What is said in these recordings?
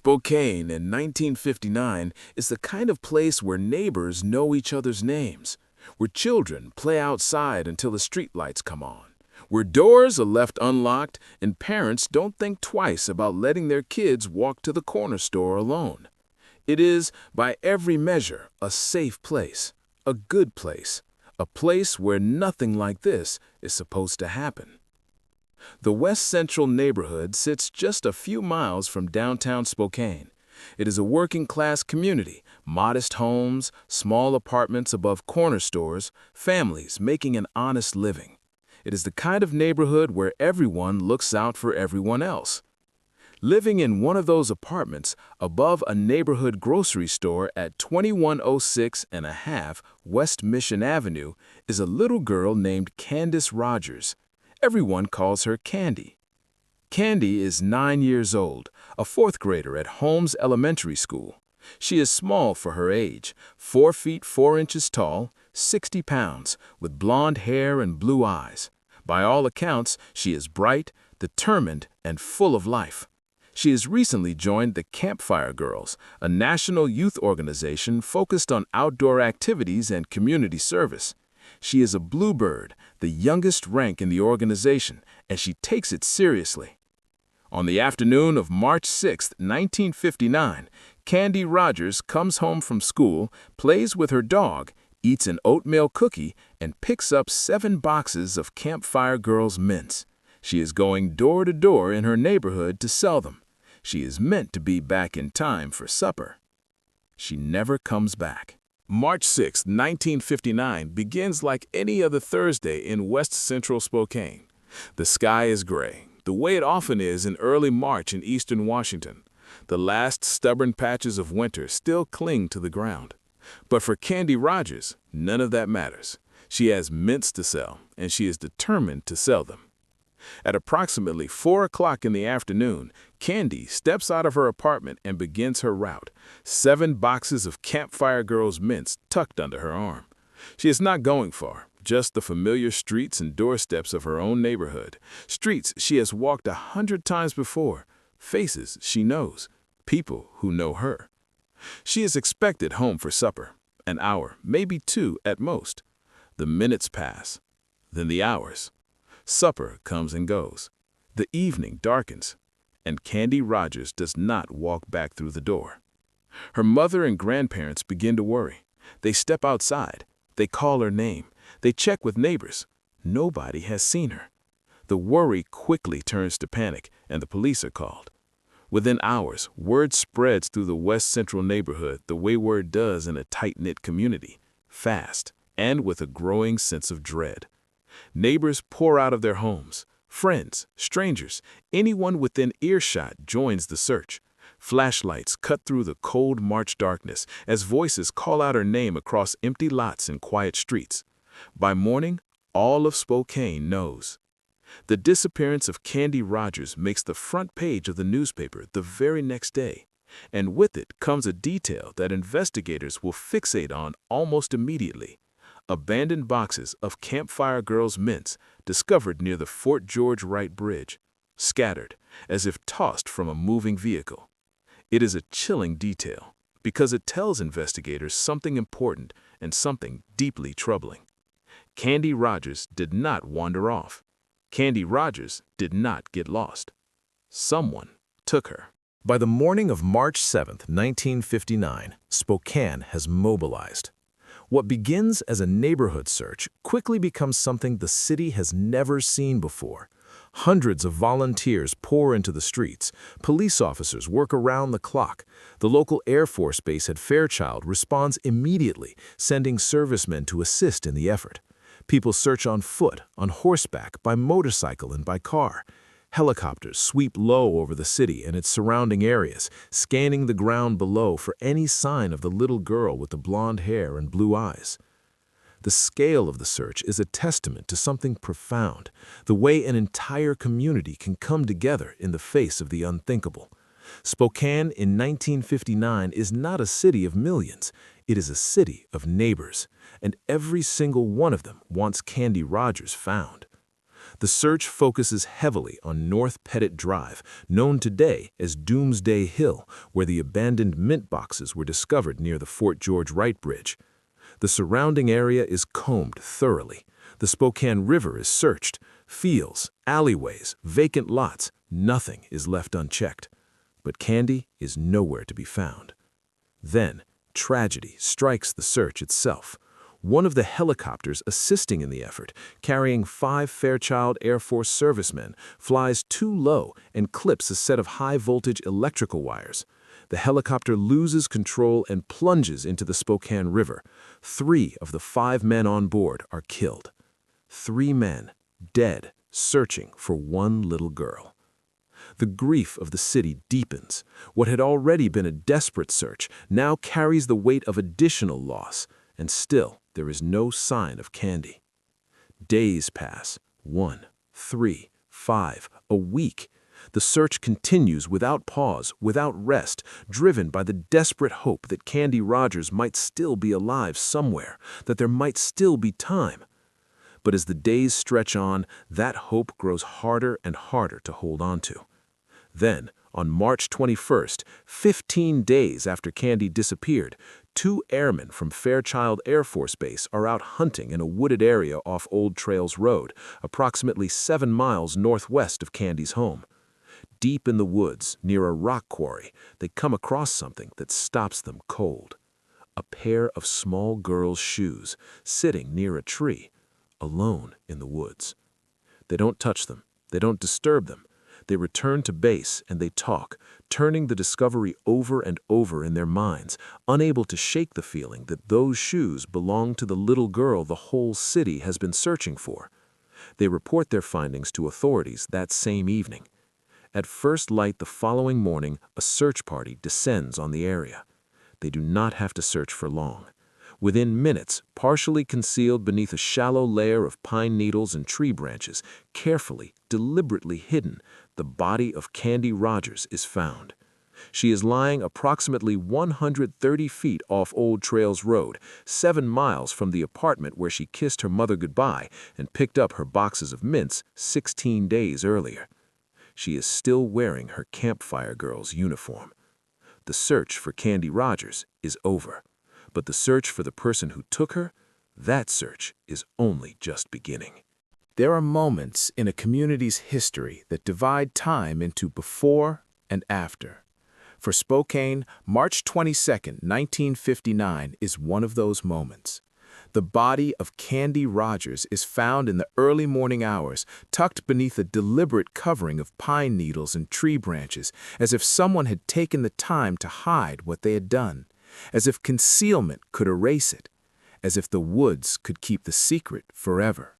Spokane in 1959 is the kind of place where neighbors know each other's names, where children play outside until the streetlights come on, where doors are left unlocked and parents don't think twice about letting their kids walk to the corner store alone. It is, by every measure, a safe place, a good place, a place where nothing like this is supposed to happen. The West Central neighborhood sits just a few miles from downtown Spokane. It is a working-class community, modest homes, small apartments above corner stores, families making an honest living. It is the kind of neighborhood where everyone looks out for everyone else. Living in one of those apartments above a neighborhood grocery store at 2106 and a half West Mission Avenue is a little girl named Candace Rogers. Everyone calls her Candy. Candy is 9 years old, a fourth grader at Holmes Elementary School. She is small for her age, 4 feet 4 inches tall, 60 pounds, with blonde hair and blue eyes. By all accounts, she is bright, determined, and full of life. She has recently joined the Campfire Girls, a national youth organization focused on outdoor activities and community service. She is a bluebird, the youngest rank in the organization, and she takes it seriously. On the afternoon of March 6, 1959, Candy Rogers comes home from school, plays with her dog, eats an oatmeal cookie, and picks up 7 boxes of Campfire Girls mints. She is going door to door in her neighborhood to sell them. She is meant to be back in time for supper. She never comes back. March 6, 1959 begins like any other Thursday in West Central Spokane. The sky is gray, the way it often is in early March in eastern Washington. The last stubborn patches of winter still cling to the ground. But for Candy Rogers, none of that matters. She has mints to sell, and she is determined to sell them. At approximately 4 o'clock in the afternoon, Candy steps out of her apartment and begins her route, 7 boxes of Campfire Girls mints tucked under her arm. She is not going far, just the familiar streets and doorsteps of her own neighborhood, streets she has walked 100 times before, faces she knows, people who know her. She is expected home for supper, an hour, maybe 2 at most. The minutes pass, then the hours. Supper comes and goes. The evening darkens, and Candy Rogers does not walk back through the door. Her mother and grandparents begin to worry. They step outside. They call her name. They check with neighbors. Nobody has seen her. The worry quickly turns to panic, and the police are called. Within hours, word spreads through the West Central neighborhood the way word does in a tight-knit community, fast, and with a growing sense of dread. Neighbors pour out of their homes. Friends, strangers, anyone within earshot joins the search. Flashlights cut through the cold March darkness as voices call out her name across empty lots and quiet streets. By morning, all of Spokane knows. The disappearance of Candy Rogers makes the front page of the newspaper the very next day, and with it comes a detail that investigators will fixate on almost immediately. Abandoned boxes of Campfire Girls mints discovered near the Fort George Wright Bridge, scattered as if tossed from a moving vehicle. It is a chilling detail because it tells investigators something important and something deeply troubling. Candy Rogers did not wander off. Candy Rogers did not get lost. Someone took her. By the morning of March 7, 1959, Spokane has mobilized. What begins as a neighborhood search quickly becomes something the city has never seen before. Hundreds of volunteers pour into the streets. Police officers work around the clock. The local Air Force base at Fairchild responds immediately, sending servicemen to assist in the effort. People search on foot, on horseback, by motorcycle, and by car. Helicopters sweep low over the city and its surrounding areas, scanning the ground below for any sign of the little girl with the blonde hair and blue eyes. The scale of the search is a testament to something profound, the way an entire community can come together in the face of the unthinkable. Spokane in 1959 is not a city of millions. It is a city of neighbors, and every single one of them wants Candy Rogers found. The search focuses heavily on North Pettit Drive, known today as Doomsday Hill, where the abandoned mint boxes were discovered near the Fort George Wright Bridge. The surrounding area is combed thoroughly. The Spokane River is searched. Fields, alleyways, vacant lots, nothing is left unchecked. But Candy is nowhere to be found. Then, tragedy strikes the search itself. One of the helicopters assisting in the effort, carrying 5 Fairchild Air Force servicemen, flies too low and clips a set of high-voltage electrical wires. The helicopter loses control and plunges into the Spokane River. 3 of the 5 men on board are killed. 3 men, dead, searching for one little girl. The grief of the city deepens. What had already been a desperate search now carries the weight of additional loss, and still there is no sign of Candy. Days pass, 1, 3, 5, a week. The search continues without pause, without rest, driven by the desperate hope that Candy Rogers might still be alive somewhere, that there might still be time. But as the days stretch on, that hope grows harder and harder to hold on to. Then, on March 21st, 15 days after Candy disappeared, 2 airmen from Fairchild Air Force Base are out hunting in a wooded area off Old Trails Road, approximately 7 miles northwest of Candy's home. Deep in the woods, near a rock quarry, they come across something that stops them cold. A pair of small girls' shoes, sitting near a tree, alone in the woods. They don't touch them. They don't disturb them. They return to base and they talk, turning the discovery over and over in their minds, unable to shake the feeling that those shoes belong to the little girl the whole city has been searching for. They report their findings to authorities that same evening. At first light the following morning, a search party descends on the area. They do not have to search for long. Within minutes, partially concealed beneath a shallow layer of pine needles and tree branches, carefully, deliberately hidden, the body of Candy Rogers is found. She is lying approximately 130 feet off Old Trails Road, 7 miles from the apartment where she kissed her mother goodbye and picked up her boxes of mints 16 days earlier. She is still wearing her Campfire Girls uniform. The search for Candy Rogers is over. But the search for the person who took her, that search is only just beginning. There are moments in a community's history that divide time into before and after. For Spokane, March 22, 1959 is one of those moments. The body of Candy Rogers is found in the early morning hours, tucked beneath a deliberate covering of pine needles and tree branches, as if someone had taken the time to hide what they had done. As if concealment could erase it, as if the woods could keep the secret forever.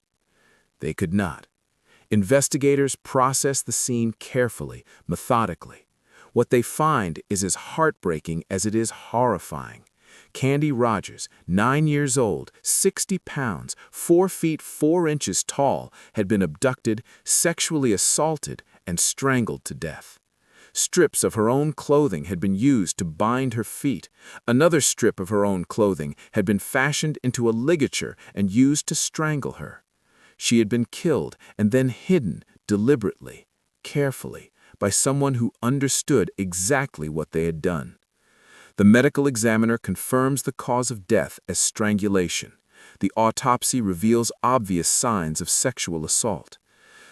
They could not. Investigators process the scene carefully, methodically. What they find is as heartbreaking as it is horrifying. Candy Rogers, 9 years old, 60 pounds, 4 feet 4 inches tall, had been abducted, sexually assaulted, and strangled to death. Strips of her own clothing had been used to bind her feet. Another strip of her own clothing had been fashioned into a ligature and used to strangle her. She had been killed and then hidden deliberately, carefully, by someone who understood exactly what they had done. The medical examiner confirms the cause of death as strangulation. The autopsy reveals obvious signs of sexual assault.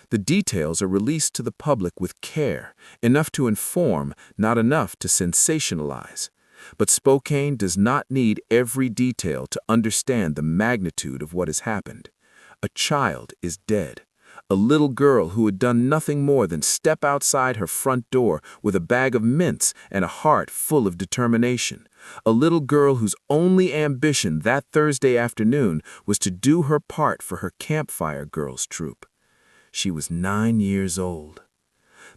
The details are released to the public with care, enough to inform, not enough to sensationalize. But Spokane does not need every detail to understand the magnitude of what has happened. A child is dead. A little girl who had done nothing more than step outside her front door with a bag of mints and a heart full of determination. A little girl whose only ambition that Thursday afternoon was to do her part for her Campfire Girls troop. She was 9 years old.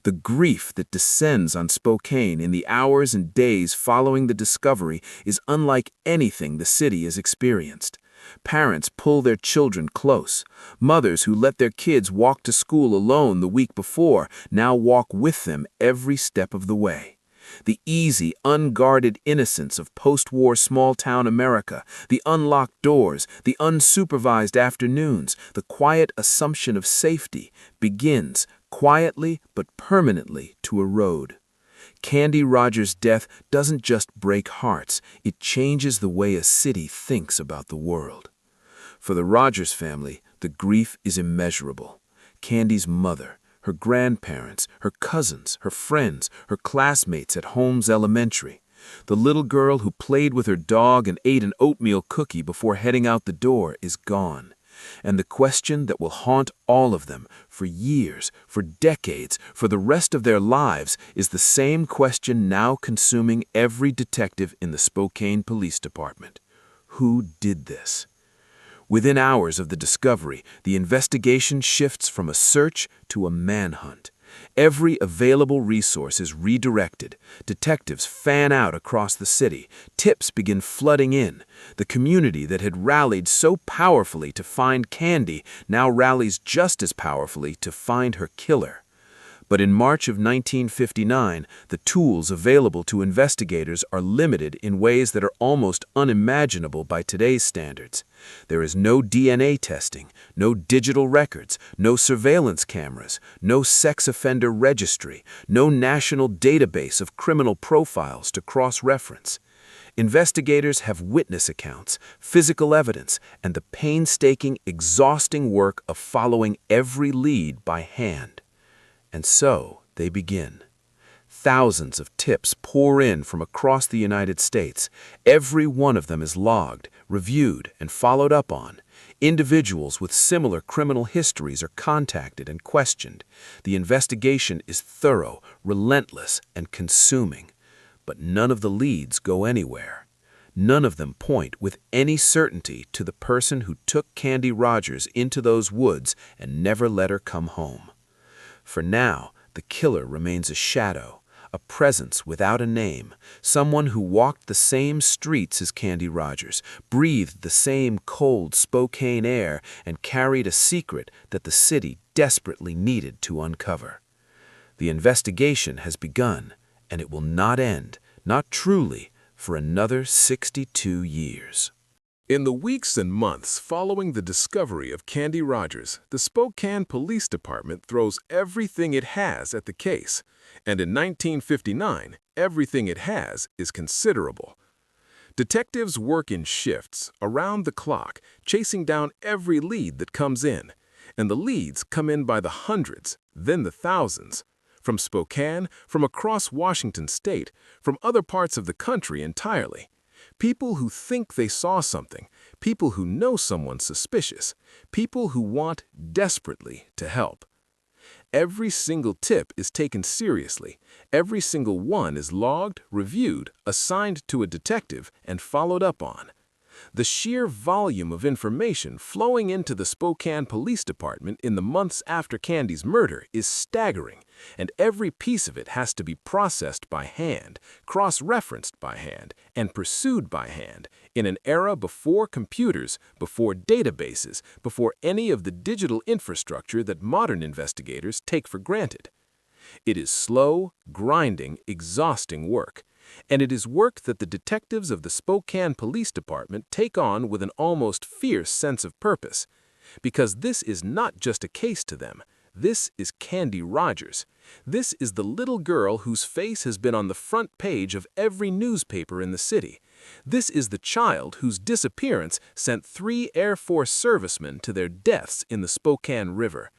The grief that descends on Spokane in the hours and days following the discovery is unlike anything the city has experienced. Parents pull their children close. Mothers who let their kids walk to school alone the week before now walk with them every step of the way. The easy, unguarded innocence of post-war small-town America, the unlocked doors, the unsupervised afternoons, the quiet assumption of safety begins, quietly but permanently, to erode. Candy Rogers' death doesn't just break hearts, it changes the way a city thinks about the world. For the Rogers family, the grief is immeasurable. Candy's mother, her grandparents, her cousins, her friends, her classmates at Holmes Elementary. The little girl who played with her dog and ate an oatmeal cookie before heading out the door is gone. And the question that will haunt all of them for years, for decades, for the rest of their lives is the same question now consuming every detective in the Spokane Police Department. Who did this? Within hours of the discovery, the investigation shifts from a search to a manhunt. Every available resource is redirected. Detectives fan out across the city. Tips begin flooding in. The community that had rallied so powerfully to find Candy now rallies just as powerfully to find her killer. But in March of 1959, the tools available to investigators are limited in ways that are almost unimaginable by today's standards. There is no DNA testing, no digital records, no surveillance cameras, no sex offender registry, no national database of criminal profiles to cross-reference. Investigators have witness accounts, physical evidence, and the painstaking, exhausting work of following every lead by hand. And so they begin. Thousands of tips pour in from across the United States. Every one of them is logged, reviewed, and followed up on. Individuals with similar criminal histories are contacted and questioned. The investigation is thorough, relentless, and consuming. But none of the leads go anywhere. None of them point with any certainty to the person who took Candy Rogers into those woods and never let her come home. For now, the killer remains a shadow, a presence without a name, someone who walked the same streets as Candy Rogers, breathed the same cold Spokane air, and carried a secret that the city desperately needed to uncover. The investigation has begun, and it will not end, not truly, for another 62 years. In the weeks and months following the discovery of Candy Rogers, the Spokane Police Department throws everything it has at the case, and in 1959, everything it has is considerable. Detectives work in shifts, around the clock, chasing down every lead that comes in, and the leads come in by the hundreds, then the thousands. From Spokane, from across Washington state, from other parts of the country entirely. People who think they saw something, people who know someone suspicious, people who want desperately to help. Every single tip is taken seriously. Every single one is logged, reviewed, assigned to a detective, and followed up on. The sheer volume of information flowing into the Spokane Police Department in the months after Candy's murder is staggering, and every piece of it has to be processed by hand, cross-referenced by hand, and pursued by hand in an era before computers, before databases, before any of the digital infrastructure that modern investigators take for granted. It is slow, grinding, exhausting work. And it is work that the detectives of the Spokane Police Department take on with an almost fierce sense of purpose. Because this is not just a case to them. This is Candy Rogers. This is the little girl whose face has been on the front page of every newspaper in the city. This is the child whose disappearance sent 3 Air Force servicemen to their deaths in the Spokane River.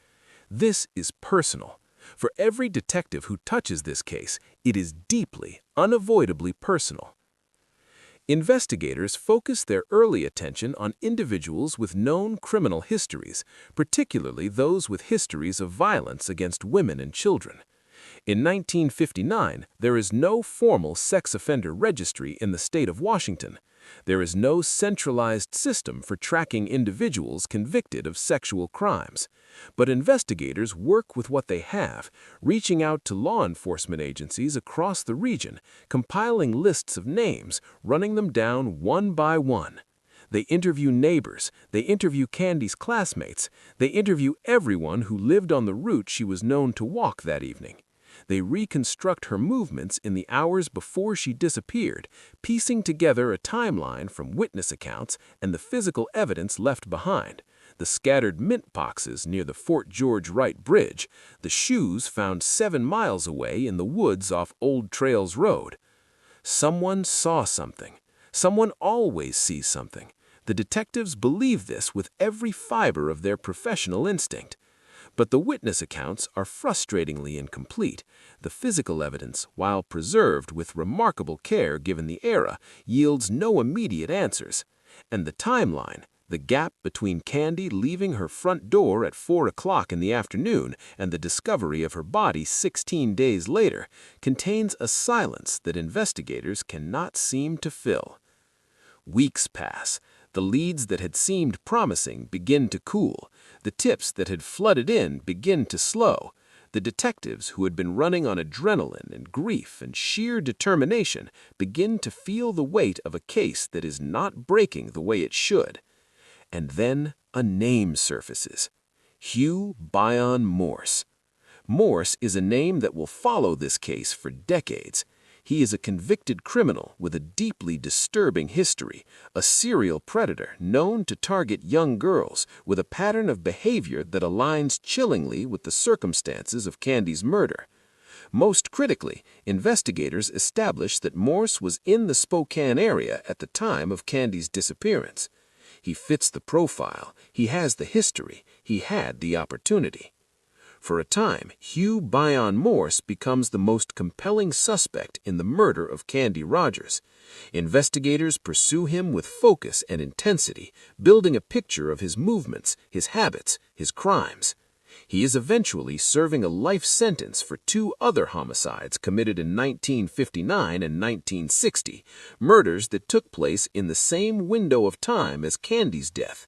This is personal. For every detective who touches this case, it is deeply, unavoidably personal. Investigators focus their early attention on individuals with known criminal histories, particularly those with histories of violence against women and children. In 1959, there is no formal sex offender registry in the state of Washington. There is no centralized system for tracking individuals convicted of sexual crimes. But investigators work with what they have, reaching out to law enforcement agencies across the region, compiling lists of names, running them down one by one. They interview neighbors, they interview Candy's classmates, they interview everyone who lived on the route she was known to walk that evening. They reconstruct her movements in the hours before she disappeared, piecing together a timeline from witness accounts and the physical evidence left behind. The scattered mint boxes near the Fort George Wright Bridge, the shoes found 7 miles away in the woods off Old Trails Road. Someone saw something. Someone always sees something. The detectives believe this with every fiber of their professional instinct. But the witness accounts are frustratingly incomplete. The physical evidence, while preserved with remarkable care given the era, yields no immediate answers. And the timeline, the gap between Candy leaving her front door at 4 o'clock in the afternoon and the discovery of her body 16 days later, contains a silence that investigators cannot seem to fill. Weeks pass. The leads that had seemed promising begin to cool. The tips that had flooded in begin to slow. The detectives who had been running on adrenaline and grief and sheer determination begin to feel the weight of a case that is not breaking the way it should. And then a name surfaces. Hugh Bion Morse. Morse is a name that will follow this case for decades. He is a convicted criminal with a deeply disturbing history, a serial predator known to target young girls with a pattern of behavior that aligns chillingly with the circumstances of Candy's murder. Most critically, investigators established that Morse was in the Spokane area at the time of Candy's disappearance. He fits the profile, he has the history, he had the opportunity. For a time, Hugh Bion Morse becomes the most compelling suspect in the murder of Candy Rogers. Investigators pursue him with focus and intensity, building a picture of his movements, his habits, his crimes. He is eventually serving a life sentence for 2 other homicides committed in 1959 and 1960, murders that took place in the same window of time as Candy's death.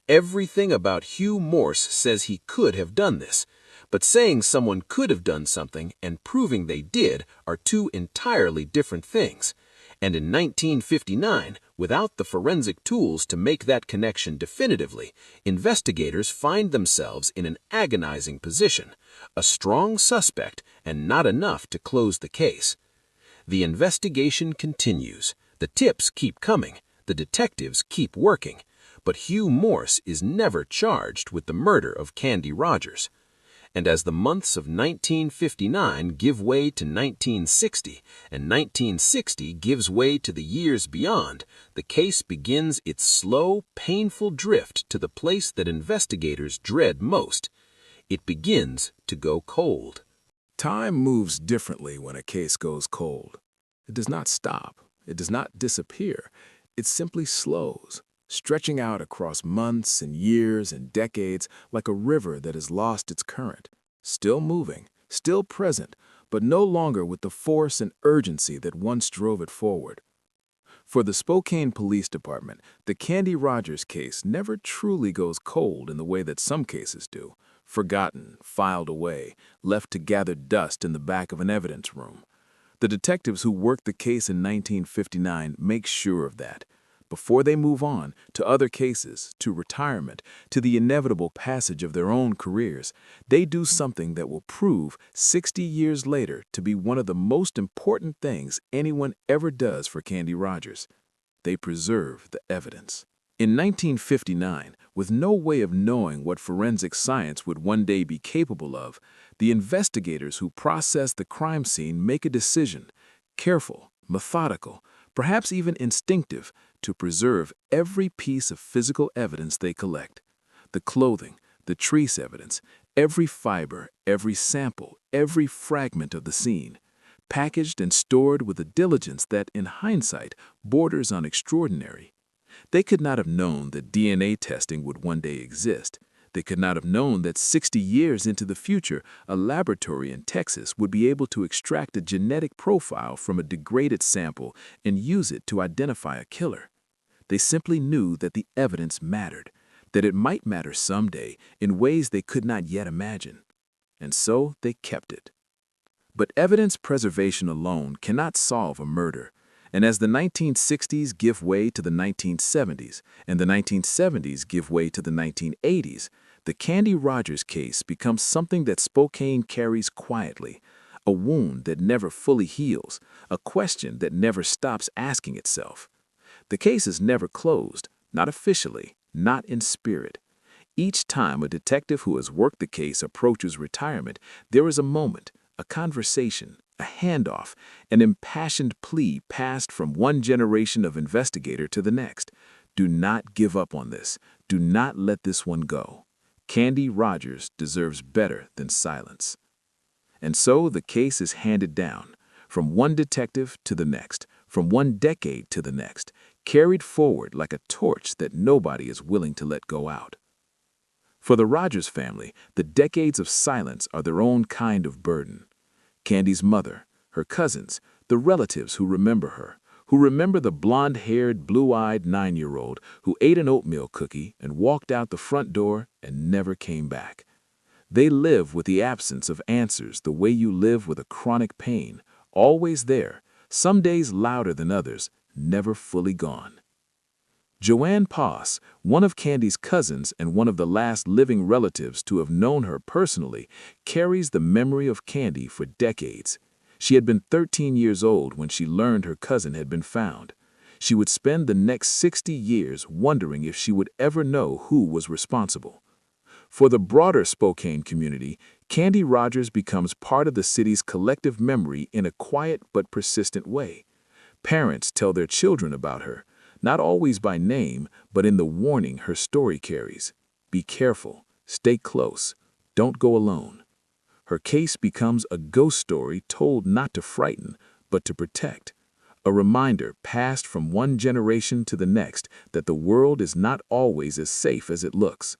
Everything about Hugh Morse says he could have done this. But saying someone could have done something and proving they did are 2 entirely different things. And in 1959, without the forensic tools to make that connection definitively, investigators find themselves in an agonizing position, a strong suspect and not enough to close the case. The investigation continues. The tips keep coming. The detectives keep working. But Hugh Morse is never charged with the murder of Candy Rogers. And as the months of 1959 give way to 1960, and 1960 gives way to the years beyond, the case begins its slow, painful drift to the place that investigators dread most. It begins to go cold. Time moves differently when a case goes cold. It does not stop. It does not disappear. It simply slows, stretching out across months and years and decades like a river that has lost its current, still moving, still present, but no longer with the force and urgency that once drove it forward. For the Spokane Police Department, the Candy Rogers case never truly goes cold in the way that some cases do, forgotten, filed away, left to gather dust in the back of an evidence room. The detectives who worked the case in 1959 make sure of that. Before they move on to other cases, to retirement, to the inevitable passage of their own careers, they do something that will prove 60 years later to be one of the most important things anyone ever does for Candy Rogers. They preserve the evidence. In 1959, with no way of knowing what forensic science would one day be capable of, the investigators who process the crime scene make a decision, careful, methodical, perhaps even instinctive, to preserve every piece of physical evidence they collect. The clothing, the trace evidence, every fiber, every sample, every fragment of the scene, packaged and stored with a diligence that, in hindsight, borders on extraordinary. They could not have known that DNA testing would one day exist. They could not have known that 60 years into the future, a laboratory in Texas would be able to extract a genetic profile from a degraded sample and use it to identify a killer. They simply knew that the evidence mattered, that it might matter someday in ways they could not yet imagine. And so they kept it. But evidence preservation alone cannot solve a murder. And as the 1960s give way to the 1970s, and the 1970s give way to the 1980s, the Candy Rogers case becomes something that Spokane carries quietly, a wound that never fully heals, a question that never stops asking itself. The case is never closed, not officially, not in spirit. Each time a detective who has worked the case approaches retirement, there is a moment, a conversation, a handoff, an impassioned plea passed from one generation of investigator to the next. Do not give up on this. Do not let this one go. Candy Rogers deserves better than silence. And so the case is handed down, from one detective to the next, from one decade to the next, carried forward like a torch that nobody is willing to let go out. For the Rogers family, the decades of silence are their own kind of burden. Candy's mother, her cousins, the relatives who remember her, who remember the blonde-haired, blue-eyed 9-year-old who ate an oatmeal cookie and walked out the front door and never came back. They live with the absence of answers the way you live with a chronic pain, always there, some days louder than others, never fully gone. Joanne Poss, one of Candy's cousins and one of the last living relatives to have known her personally, carries the memory of Candy for decades. She had been 13 years old when she learned her cousin had been found. She would spend the next 60 years wondering if she would ever know who was responsible. For the broader Spokane community, Candy Rogers becomes part of the city's collective memory in a quiet but persistent way. Parents tell their children about her, not always by name, but in the warning her story carries. Be careful, stay close, don't go alone. Her case becomes a ghost story told not to frighten, but to protect. A reminder passed from one generation to the next that the world is not always as safe as it looks.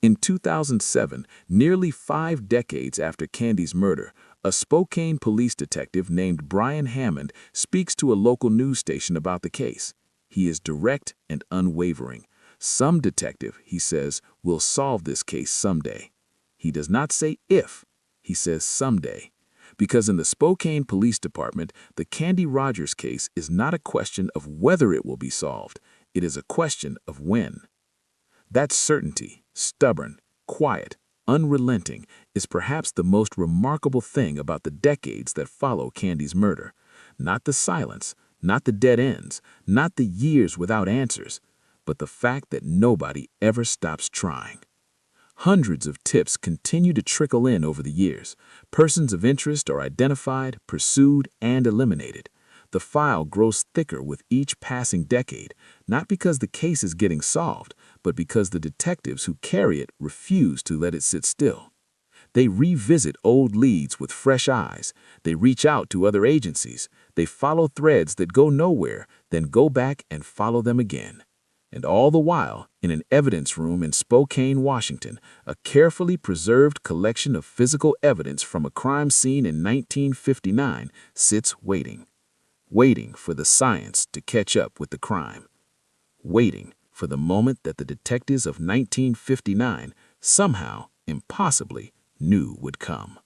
In 2007, nearly 5 decades after Candy's murder, a Spokane police detective named Brian Hammond speaks to a local news station about the case. He is direct and unwavering. Some detective, he says, will solve this case someday. He does not say if, he says someday. Because in the Spokane Police Department, the Candy Rogers case is not a question of whether it will be solved. It is a question of when. That certainty, stubborn, quiet, unrelenting, is perhaps the most remarkable thing about the decades that follow Candy's murder. Not the silence, not the dead ends, not the years without answers, but the fact that nobody ever stops trying. Hundreds of tips continue to trickle in over the years. Persons of interest are identified, pursued, and eliminated. The file grows thicker with each passing decade, not because the case is getting solved, but because the detectives who carry it refuse to let it sit still. They revisit old leads with fresh eyes. They reach out to other agencies. They follow threads that go nowhere, then go back and follow them again. And all the while, in an evidence room in Spokane, Washington, a carefully preserved collection of physical evidence from a crime scene in 1959 sits waiting. Waiting for the science to catch up with the crime. Waiting for the moment that the detectives of 1959 somehow, impossibly, knew would come.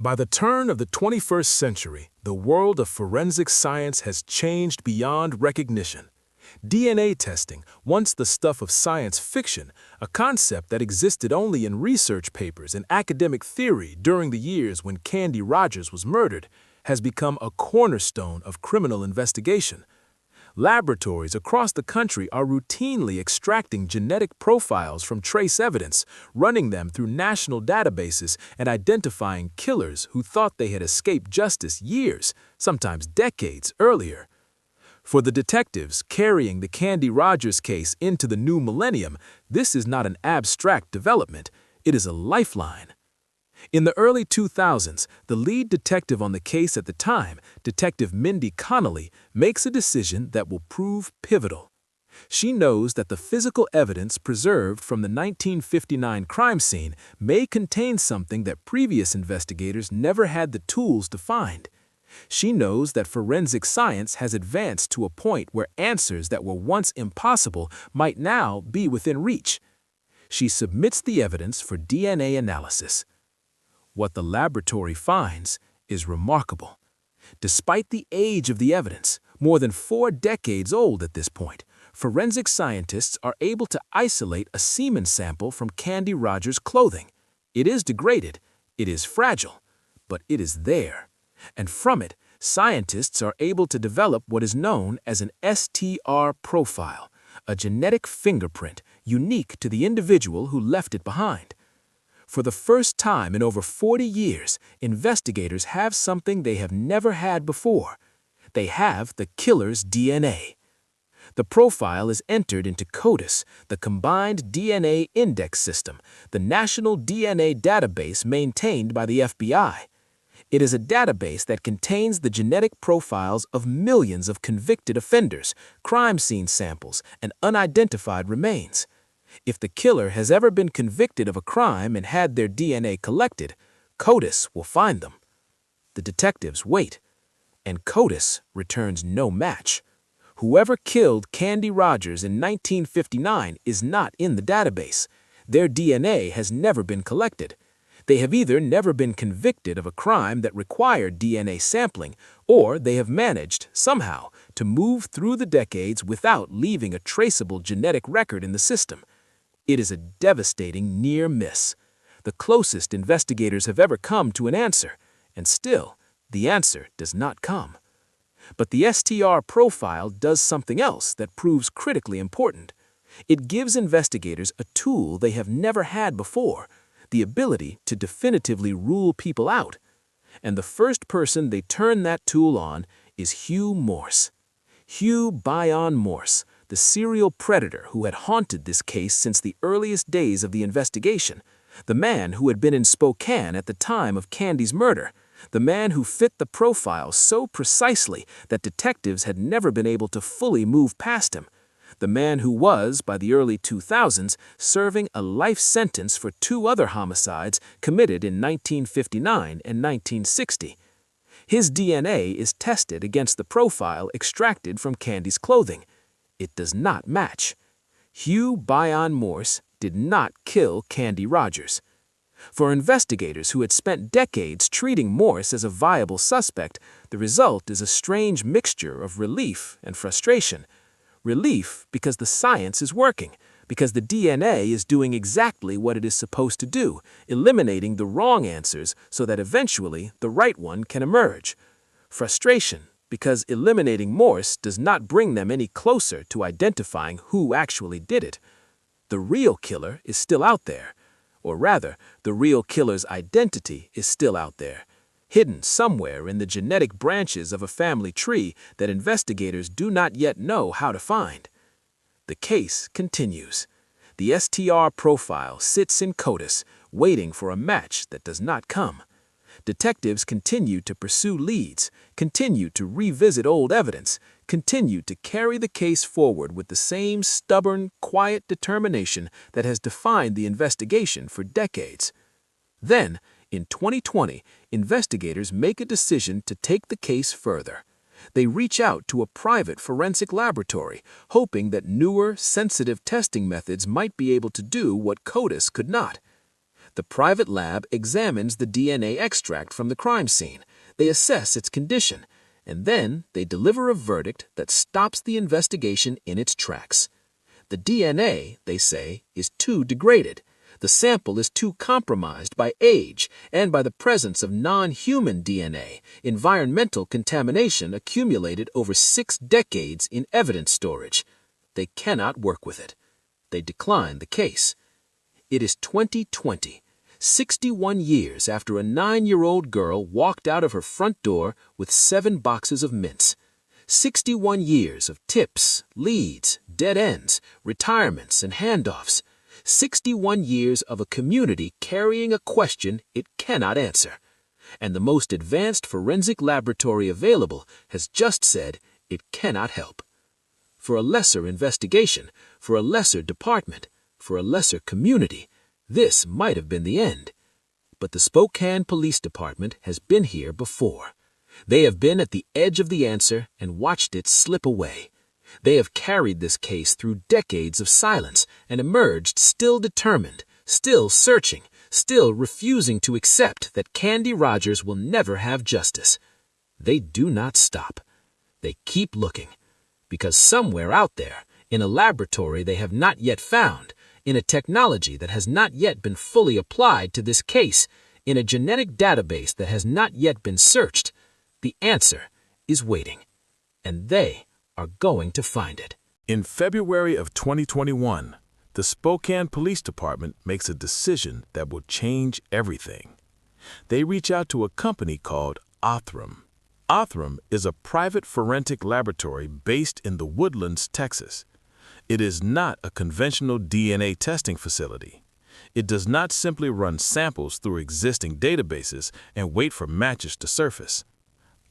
By the turn of the 21st century, the world of forensic science has changed beyond recognition. DNA testing, once the stuff of science fiction, a concept that existed only in research papers and academic theory during the years when Candy Rogers was murdered, has become a cornerstone of criminal investigation. Laboratories across the country are routinely extracting genetic profiles from trace evidence, running them through national databases, and identifying killers who thought they had escaped justice years, sometimes decades, earlier. For the detectives carrying the Candy Rogers case into the new millennium, this is not an abstract development, it is a lifeline. In the early 2000s, the lead detective on the case at the time, Detective Mindy Connolly, makes a decision that will prove pivotal. She knows that the physical evidence preserved from the 1959 crime scene may contain something that previous investigators never had the tools to find. She knows that forensic science has advanced to a point where answers that were once impossible might now be within reach. She submits the evidence for DNA analysis. What the laboratory finds is remarkable. Despite the age of the evidence, more than 4 decades old at this point, forensic scientists are able to isolate a semen sample from Candy Rogers' clothing. It is degraded, it is fragile, but it is there. And from it, scientists are able to develop what is known as an STR profile, a genetic fingerprint unique to the individual who left it behind. For the first time in over 40 years, investigators have something they have never had before. They have the killer's DNA. The profile is entered into CODIS, the Combined DNA Index System, the national DNA database maintained by the FBI. It is a database that contains the genetic profiles of millions of convicted offenders, crime scene samples, and unidentified remains. If the killer has ever been convicted of a crime and had their DNA collected, CODIS will find them. The detectives wait, and CODIS returns no match. Whoever killed Candy Rogers in 1959 is not in the database. Their DNA has never been collected. They have either never been convicted of a crime that required DNA sampling, or they have managed, somehow, to move through the decades without leaving a traceable genetic record in the system. It is a devastating near miss, the closest investigators have ever come to an answer, and still, the answer does not come. But the STR profile does something else that proves critically important. It gives investigators a tool they have never had before, the ability to definitively rule people out. And the first person they turn that tool on is Hugh Morse. Hugh Bion Morse, the serial predator who had haunted this case since the earliest days of the investigation, the man who had been in Spokane at the time of Candy's murder, the man who fit the profile so precisely that detectives had never been able to fully move past him, the man who was, by the early 2000s, serving a life sentence for 2 other homicides committed in 1959 and 1960. His DNA is tested against the profile extracted from Candy's clothing. It does not match. Hugh Bion Morse did not kill Candy Rogers. For investigators who had spent decades treating Morse as a viable suspect, the result is a strange mixture of relief and frustration. Relief because the science is working, because the DNA is doing exactly what it is supposed to do, eliminating the wrong answers so that eventually the right one can emerge. Frustration because eliminating Morse does not bring them any closer to identifying who actually did it. The real killer is still out there. Or rather, the real killer's identity is still out there, hidden somewhere in the genetic branches of a family tree that investigators do not yet know how to find. The case continues. The STR profile sits in CODIS, waiting for a match that does not come. Detectives continue to pursue leads, continue to revisit old evidence, continue to carry the case forward with the same stubborn, quiet determination that has defined the investigation for decades. Then, in 2020, investigators make a decision to take the case further. They reach out to a private forensic laboratory, hoping that newer, sensitive testing methods might be able to do what CODIS could not. The private lab examines the DNA extract from the crime scene. They assess its condition, and then they deliver a verdict that stops the investigation in its tracks. The DNA, they say, is too degraded. The sample is too compromised by age and by the presence of non-human DNA, environmental contamination accumulated over 6 decades in evidence storage. They cannot work with it. They decline the case. It is 2020, 61 years after a 9-year-old girl walked out of her front door with 7 boxes of mints. 61 years of tips, leads, dead ends, retirements, and handoffs. 61 years of a community carrying a question it cannot answer. And the most advanced forensic laboratory available has just said it cannot help. For a lesser investigation, for a lesser department, for a lesser community, this might have been the end. But the Spokane Police Department has been here before. They have been at the edge of the answer and watched it slip away. They have carried this case through decades of silence and emerged still determined, still searching, still refusing to accept that Candy Rogers will never have justice. They do not stop. They keep looking. Because somewhere out there, in a laboratory they have not yet found, in a technology that has not yet been fully applied to this case, in a genetic database that has not yet been searched. The answer is waiting, and they are going to find it. In February of 2021, the Spokane Police Department makes a decision that will change everything. They reach out to a company called Othram. Othram is a private forensic laboratory based in the Woodlands, Texas. It is not a conventional DNA testing facility. It does not simply run samples through existing databases and wait for matches to surface.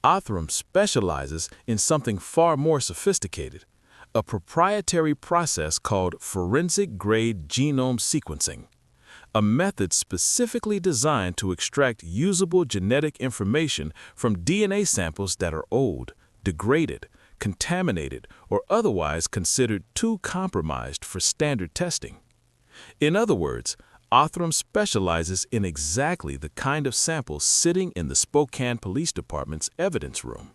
Othram specializes in something far more sophisticated, a proprietary process called forensic-grade genome sequencing, a method specifically designed to extract usable genetic information from DNA samples that are old, degraded, contaminated, or otherwise considered too compromised for standard testing. In other words, Othram specializes in exactly the kind of samples sitting in the Spokane Police Department's evidence room.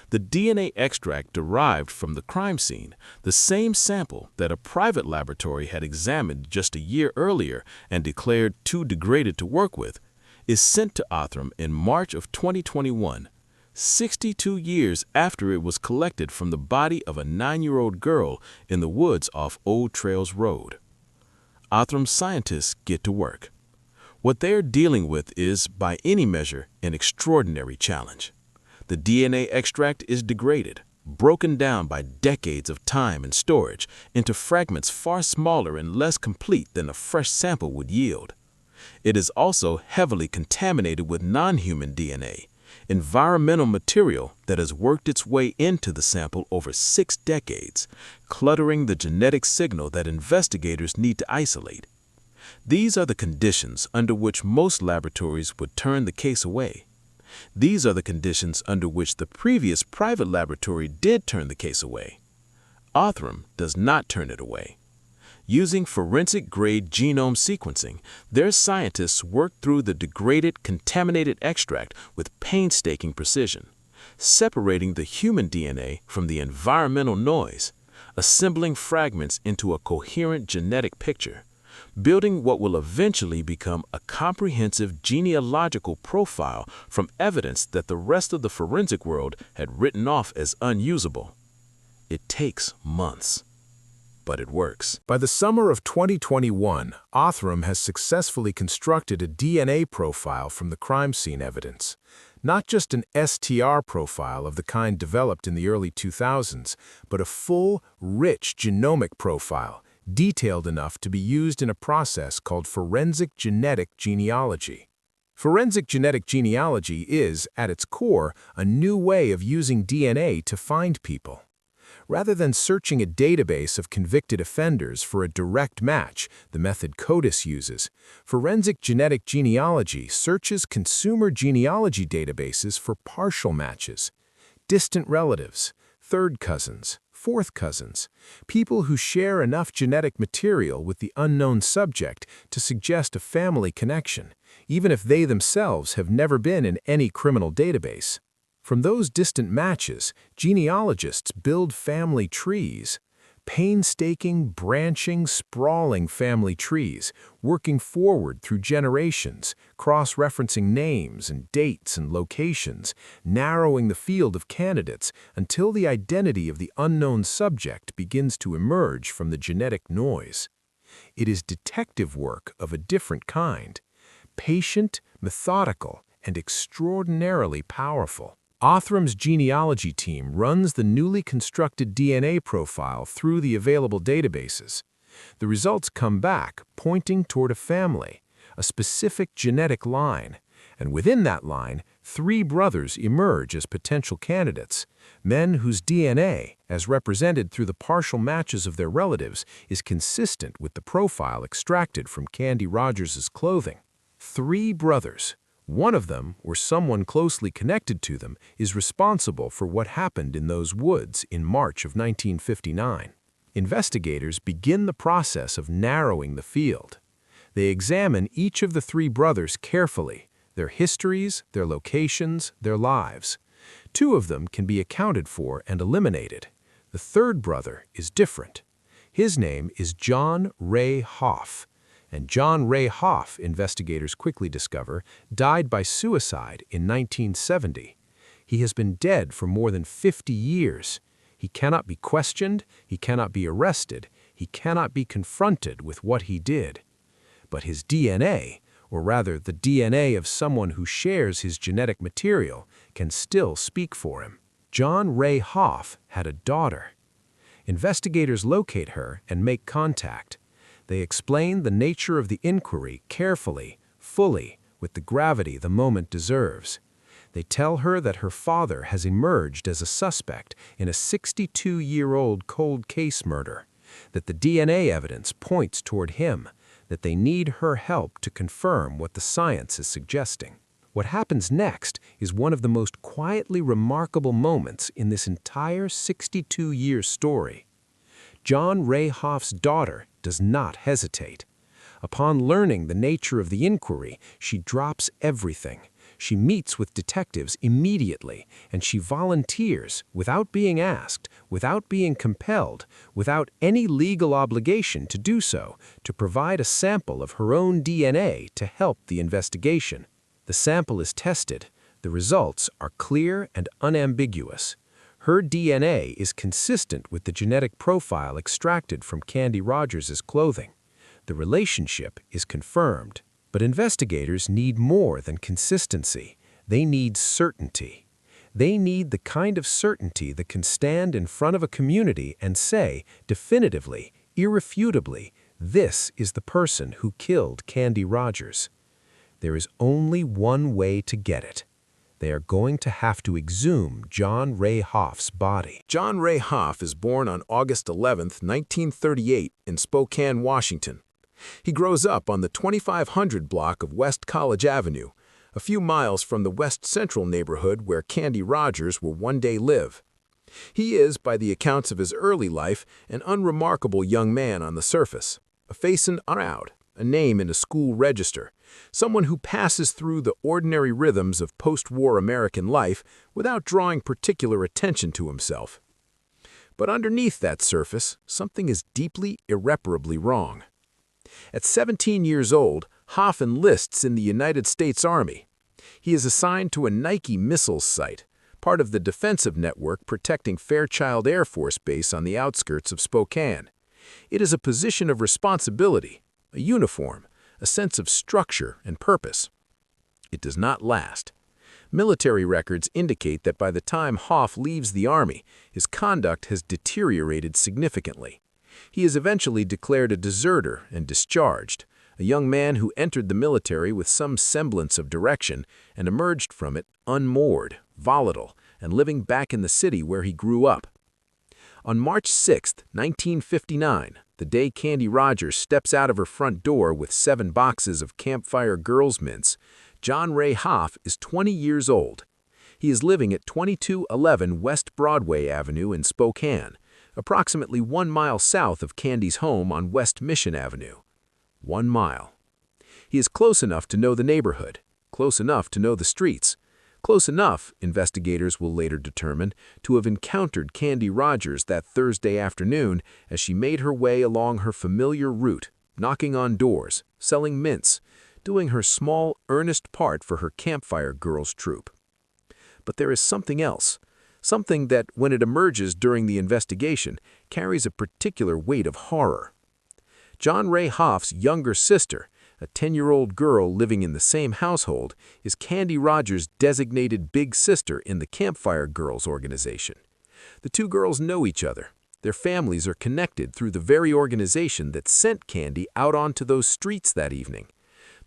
The DNA extract derived from the crime scene, the same sample that a private laboratory had examined just a year earlier and declared too degraded to work with, is sent to Othram in March of 2021, 62 years after it was collected from the body of a 9-year-old girl in the woods off Old Trails Road. Othram scientists get to work. What they are dealing with is, by any measure, an extraordinary challenge. The DNA extract is degraded, broken down by decades of time and storage into fragments far smaller and less complete than a fresh sample would yield. It is also heavily contaminated with non-human DNA, environmental material that has worked its way into the sample over 6 decades, cluttering the genetic signal that investigators need to isolate. These are the conditions under which most laboratories would turn the case away. These are the conditions under which the previous private laboratory did turn the case away. Othram does not turn it away. Using forensic-grade genome sequencing, their scientists work through the degraded, contaminated extract with painstaking precision, separating the human DNA from the environmental noise, assembling fragments into a coherent genetic picture, building what will eventually become a comprehensive genealogical profile from evidence that the rest of the forensic world had written off as unusable. It takes months, but it works. By the summer of 2021, Othram has successfully constructed a DNA profile from the crime scene evidence. Not just an STR profile of the kind developed in the early 2000s, but a full, rich genomic profile, detailed enough to be used in a process called forensic genetic genealogy. Forensic genetic genealogy is, at its core, a new way of using DNA to find people. Rather than searching a database of convicted offenders for a direct match, the method CODIS uses, forensic genetic genealogy searches consumer genealogy databases for partial matches, distant relatives, third cousins, fourth cousins, people who share enough genetic material with the unknown subject to suggest a family connection, even if they themselves have never been in any criminal database. From those distant matches, genealogists build family trees, painstaking, branching, sprawling family trees, working forward through generations, cross-referencing names and dates and locations, narrowing the field of candidates until the identity of the unknown subject begins to emerge from the genetic noise. It is detective work of a different kind, patient, methodical, and extraordinarily powerful. Othram's genealogy team runs the newly constructed DNA profile through the available databases. The results come back pointing toward a family, a specific genetic line, and within that line, 3 brothers emerge as potential candidates, men whose DNA, as represented through the partial matches of their relatives, is consistent with the profile extracted from Candy Rogers' clothing. 3 brothers. One of them, or someone closely connected to them, is responsible for what happened in those woods in March of 1959. Investigators begin the process of narrowing the field. They examine each of the 3 brothers carefully, their histories, their locations, their lives. 2 of them can be accounted for and eliminated. The 3rd brother is different. His name is John Ray Hoff. And John Ray Hoff, investigators quickly discover, died by suicide in 1970. He has been dead for more than 50 years. He cannot be questioned, he cannot be arrested, he cannot be confronted with what he did. But his DNA, or rather the DNA of someone who shares his genetic material, can still speak for him. John Ray Hoff had a daughter. Investigators locate her and make contact. They explain the nature of the inquiry carefully, fully, with the gravity the moment deserves. They tell her that her father has emerged as a suspect in a 62-year-old cold case murder, that the DNA evidence points toward him, that they need her help to confirm what the science is suggesting. What happens next is one of the most quietly remarkable moments in this entire 62-year story. John Ray Hoff's daughter does not hesitate. Upon learning the nature of the inquiry, she drops everything. She meets with detectives immediately, and she volunteers, without being asked, without being compelled, without any legal obligation to do so, to provide a sample of her own DNA to help the investigation. The sample is tested. The results are clear and unambiguous. Her DNA is consistent with the genetic profile extracted from Candy Rogers' clothing. The relationship is confirmed. But investigators need more than consistency. They need certainty. They need the kind of certainty that can stand in front of a community and say, definitively, irrefutably, this is the person who killed Candy Rogers. There is only one way to get it. They are going to have to exhume John Ray Hoff's body. John Ray Hoff is born on August 11, 1938, in Spokane, Washington. He grows up on the 2500 block of West College Avenue, a few miles from the West Central neighborhood where Candy Rogers will one day live. He is, by the accounts of his early life, an unremarkable young man on the surface, a face in or out, a name in a school register, someone who passes through the ordinary rhythms of post-war American life without drawing particular attention to himself. But underneath that surface, something is deeply, irreparably wrong. At 17 years old, Hoff enlists in the United States Army. He is assigned to a Nike missiles site, part of the defensive network protecting Fairchild Air Force Base on the outskirts of Spokane. It is a position of responsibility, a uniform, a sense of structure and purpose. It does not last. Military records indicate that by the time Hoff leaves the Army, his conduct has deteriorated significantly. He is eventually declared a deserter and discharged, a young man who entered the military with some semblance of direction and emerged from it unmoored, volatile, and living back in the city where he grew up. On March 6, 1959, the day Candy Rogers steps out of her front door with 7 boxes of Campfire Girls Mints, John Ray Hoff is 20 years old. He is living at 2211 West Broadway Avenue in Spokane, approximately 1 mile south of Candy's home on West Mission Avenue. 1 mile. He is close enough to know the neighborhood, close enough to know the streets, close enough, investigators will later determine, to have encountered Candy Rogers that Thursday afternoon as she made her way along her familiar route, knocking on doors, selling mints, doing her small, earnest part for her Campfire Girls troupe. But there is something else. Something that, when it emerges during the investigation, carries a particular weight of horror. John Ray Hoff's younger sister, a 10-year-old girl living in the same household, is Candy Rogers' designated big sister in the Campfire Girls organization. The two girls know each other. Their families are connected through the very organization that sent Candy out onto those streets that evening.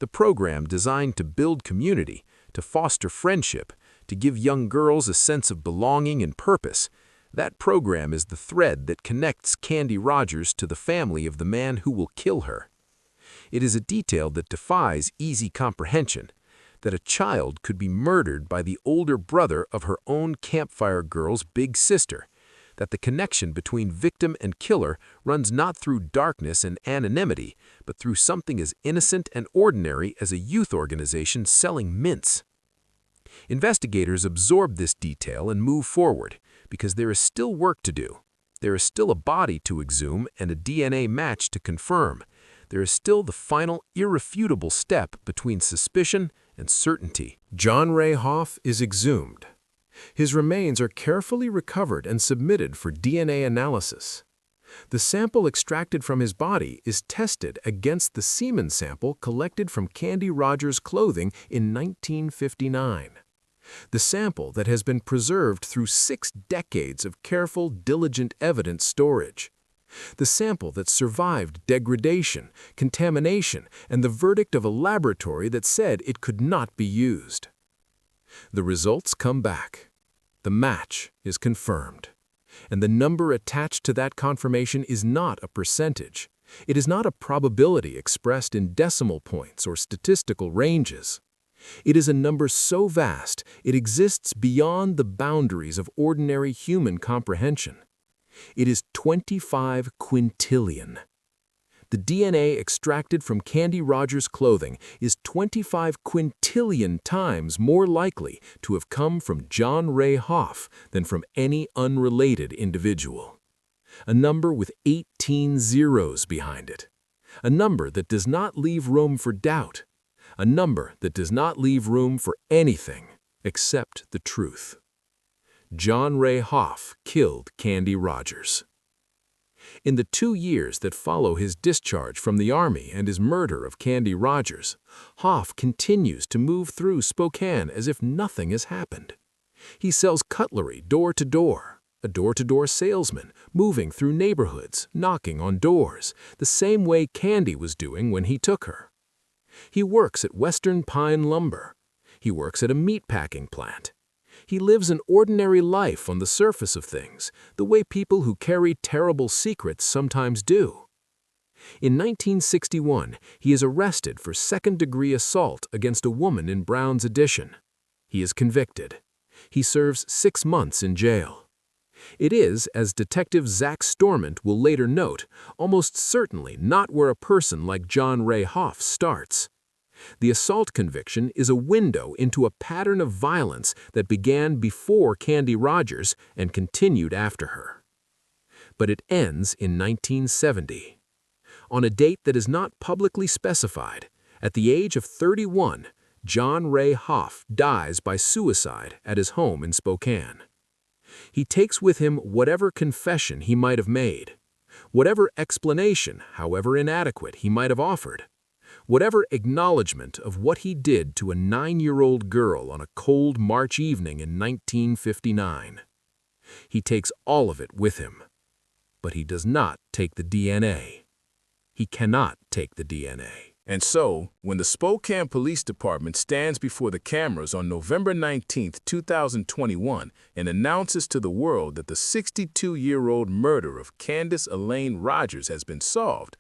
The program designed to build community, to foster friendship, to give young girls a sense of belonging and purpose. That program is the thread that connects Candy Rogers to the family of the man who will kill her. It is a detail that defies easy comprehension, that a child could be murdered by the older brother of her own Campfire Girl's big sister, that the connection between victim and killer runs not through darkness and anonymity, but through something as innocent and ordinary as a youth organization selling mints. Investigators absorb this detail and move forward, because there is still work to do. There is still a body to exhume and a DNA match to confirm. there is still the final, irrefutable step between suspicion and certainty. John Ray Hoff is exhumed. His remains are carefully recovered and submitted for DNA analysis. The sample extracted from his body is tested against the semen sample collected from Candy Rogers' clothing in 1959. The sample that has been preserved through 6 decades of careful, diligent evidence storage. The sample that survived degradation, contamination, and the verdict of a laboratory that said it could not be used. The results come back. The match is confirmed. And the number attached to that confirmation is not a percentage. It is not a probability expressed in decimal points or statistical ranges. It is a number so vast it exists beyond the boundaries of ordinary human comprehension. It is 25 quintillion. The DNA extracted from Candy Rogers' clothing is 25 quintillion times more likely to have come from John Ray Hoff than from any unrelated individual. A number with 18 zeros behind it. A number that does not leave room for doubt. A number that does not leave room for anything except the truth. John Ray Hoff killed Candy Rogers. In the 2 years that follow his discharge from the Army and his murder of Candy Rogers, Hoff continues to move through Spokane as if nothing has happened. He sells cutlery door to door, a door-to-door salesman, moving through neighborhoods, knocking on doors, the same way Candy was doing when he took her. He works at Western Pine Lumber. He works at a meatpacking plant. He lives an ordinary life on the surface of things, the way people who carry terrible secrets sometimes do. In 1961, he is arrested for second-degree assault against a woman in Brown's Addition. He is convicted. He serves 6 months in jail. It is, as Detective Zach Stormont will later note, almost certainly not where a person like John Ray Hoff starts. The assault conviction is a window into a pattern of violence that began before Candy Rogers and continued after her. But it ends in 1970. On a date that is not publicly specified, at the age of 31, John Ray Hoff dies by suicide at his home in Spokane. He takes with him whatever confession he might have made, whatever explanation, however inadequate, he might have offered, whatever acknowledgement of what he did to a 9-year-old girl on a cold March evening in 1959. He takes all of it with him. But he does not take the DNA. He cannot take the DNA. And so, when the Spokane Police Department stands before the cameras on November 19, 2021, and announces to the world that the 62-year-old murder of Candace Elaine Rogers has been solved,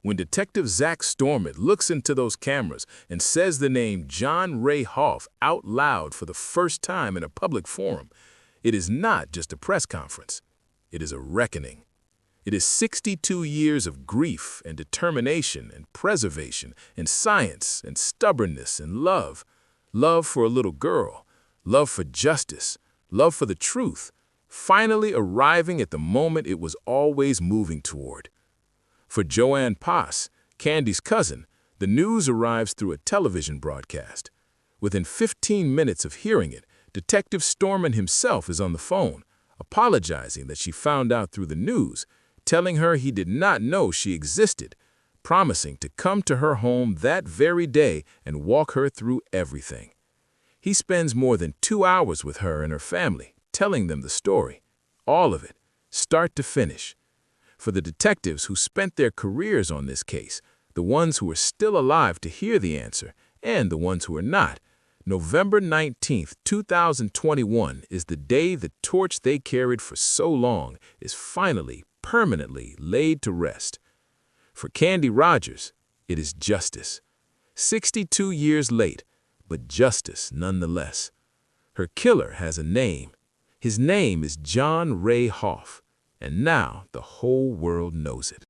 when Detective Zach Stormont looks into those cameras and says the name John Ray Hoff out loud for the first time in a public forum, it is not just a press conference. It is a reckoning. It is 62 years of grief and determination and preservation and science and stubbornness and love. Love for a little girl, love for justice, love for the truth, finally arriving at the moment it was always moving toward. For Joanne Pass, Candy's cousin, the news arrives through a television broadcast. Within 15 minutes of hearing it, Detective Stormont himself is on the phone, apologizing that she found out through the news, telling her he did not know she existed, promising to come to her home that very day and walk her through everything. He spends more than 2 hours with her and her family, telling them the story, all of it, start to finish. For the detectives who spent their careers on this case, the ones who are still alive to hear the answer, and the ones who are not, November 19, 2021 is the day the torch they carried for so long is finally, permanently laid to rest. For Candy Rogers, it is justice. 62 years late, but justice nonetheless. Her killer has a name. His name is John Ray Hoff, and now the whole world knows it.